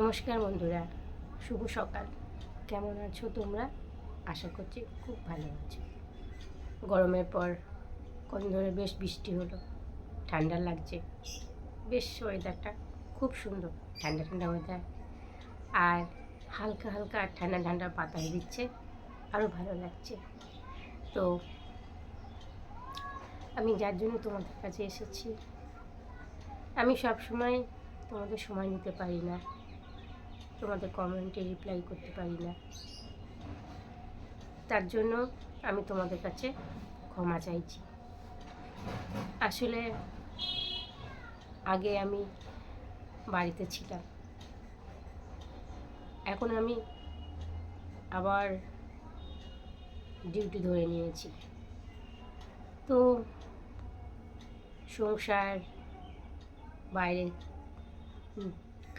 নমস্কার বন্ধুরা, শুভ সকাল। কেমন আছো তোমরা? আশা করছি খুব ভালো আছো। গরমের পর কদিন ধরে বেশ বৃষ্টি হলো, ঠান্ডা লাগছে, বেশ ওয়েদারটা খুব সুন্দর, ঠান্ডা ঠান্ডা ওয়েদার। আর হালকা হালকা ঠান্ডা ঠান্ডা বাতাস দিচ্ছে, আরও ভালো লাগছে। তো আমি যার জন্য তোমাদের কাছে এসেছি, আমি সব সময় তোমাদের সময় নিতে পারি না, তোমাদের কমেন্টে রিপ্লাই করতে পারি না, তার জন্য আমি তোমাদের কাছে ক্ষমা চাইছি। আসলে আগে আমি বাড়িতে ছিলাম, এখন আমি আবার ডিউটি ধরে নিয়েছি। তো সংসার, বাইরে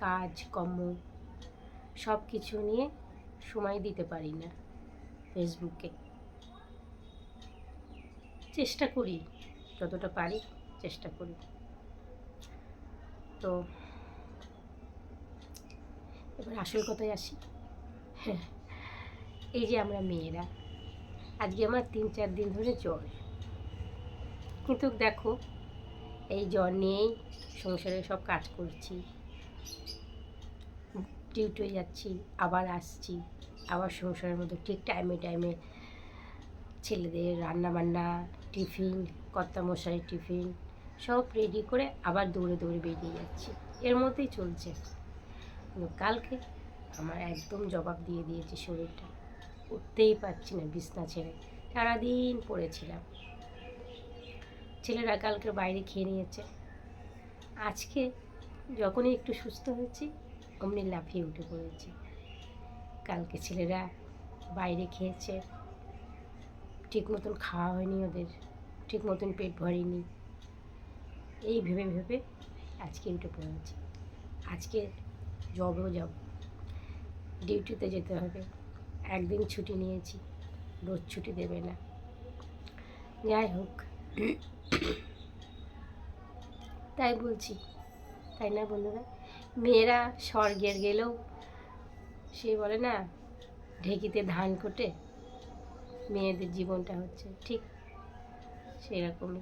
কাজ কর্ম সব কিছু নিয়ে সময় দিতে পারি না। ফেসবুকে চেষ্টা করি, যতটা পারি চেষ্টা করি। তো এবার আসল কথায় আসি। এই যে আমরা মেয়েরা, আজকে আমার 3-4 দিন ধরে জ্বর, কিন্তু দেখো এই জ্বর নিয়েই সংসারে সব কাজ করছি, ডিউটি যাচ্ছি, আবার আসছি, আবার সংসারের মধ্যে ঠিক টাইমে টাইমে ছেলেদের রান্না বান্না, টিফিন, কর্তামশাই টিফিন সব রেডি করে আবার দৌড়ে দৌড়ে বেরিয়ে যাচ্ছি, এর মধ্যেই চলছে। কিন্তু কালকে আমার একদম জবাব দিয়ে দিয়েছে শরীরটা, উঠতেই পারছি না বিছনা ছেড়ে, সারাদিন পড়েছিলাম। ছেলেরা কালকে বাইরে খেয়ে নিয়েছে, আজকে যখনই একটু সুস্থ হয়েছি অমনি লাফিয়ে উঠে পড়েছি। কালকে ছেলেরা বাইরে খেয়েছে, ঠিক মতন খাওয়া হয়নি ওদের, ঠিক মতন পেট ভরেনি, এই ভেবে ভেবে আজকে উঠে পড়েছি। আজকে জবেও যাব, ডিউটিতে যেতে হবে, একদিন ছুটি নিয়েছি, রোজ ছুটি দেবে না। যাই হোক, তাই বলছি, তাই না বন্ধুরা? মেয়েরা স্বর্গের গেলেও সে বলে না ঢেকিতে ধান কোটে, মেয়েদের জীবনটা হচ্ছে ঠিক সেরকমই।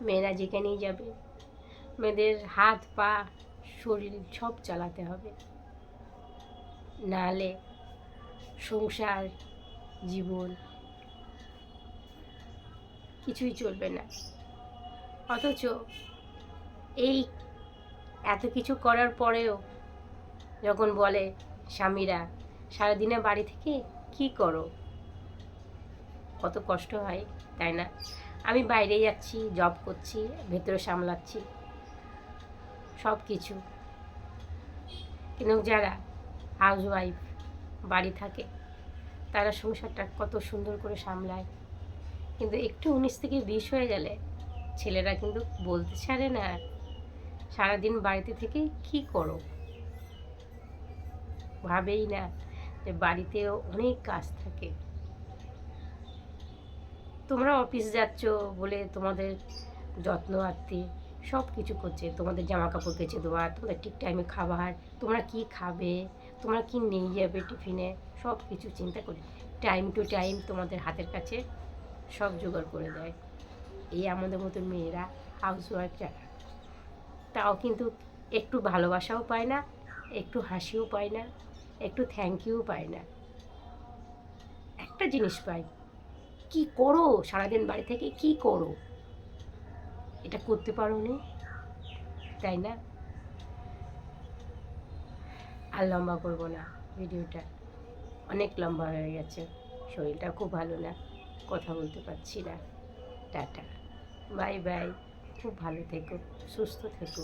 মেয়েরা যেখানেই যাবে মেয়েদের হাত পা শরীর সব চালাতে হবে, নাহলে সংসার জীবন কিছুই চলবে না। অথচ এই এত কিছু করার পরেও যখন বলে স্বামীরা সারাদিনে বাড়ি থেকে কি করো, কত কষ্ট হয়, তাই না? আমি বাইরে যাচ্ছি, জব করছি, ভেতরে সামলাচ্ছি সব কিছু, কিন্তু যারা হাউসওয়াইফ বাড়ি থাকে তারা সংসারটা কত সুন্দর করে সামলায়, কিন্তু একটু 19 থেকে 20 হয়ে গেলে ছেলেরা কিন্তু বলতে ছাড়ে না সারাদিন বাড়িতে থেকে কি করো, ভাবেই না যে বাড়িতেও অনেক কাজ থাকে। তোমরা অফিস যাচ্ছ বলে তোমাদের যত্ন আত্তি সব কিছু করছে, তোমাদের জামা কাপড় কেচে দেওয়া, তোমাদের ঠিক টাইমে খাবার, তোমরা কি খাবে, তোমরা কি নিয়ে যাবে টিফিনে, সব কিছু চিন্তা করে টাইম টু টাইম তোমাদের হাতের কাছে সব জোগাড় করে দেয়। এই আমাদের মতো মেয়েরা হাউসওয়াইফ যারা, তাও কিন্তু একটু ভালোবাসাও পায় না, একটু হাসিও পায় না, একটু থ্যাংক ইউ পায় না। একটা জিনিস পাই, কি করো সারাদিন বাড়ি থেকে, কি করো, এটা করতে পারো নি, তাই না? আর লম্বা করবো না, ভিডিওটা অনেক লম্বা হয়ে গেছে, শরীরটা খুব ভালো না, কথা বলতে পারছি না। টাটা, বাই বাই, খুব ভালো থেকো, সুস্থ থেকো।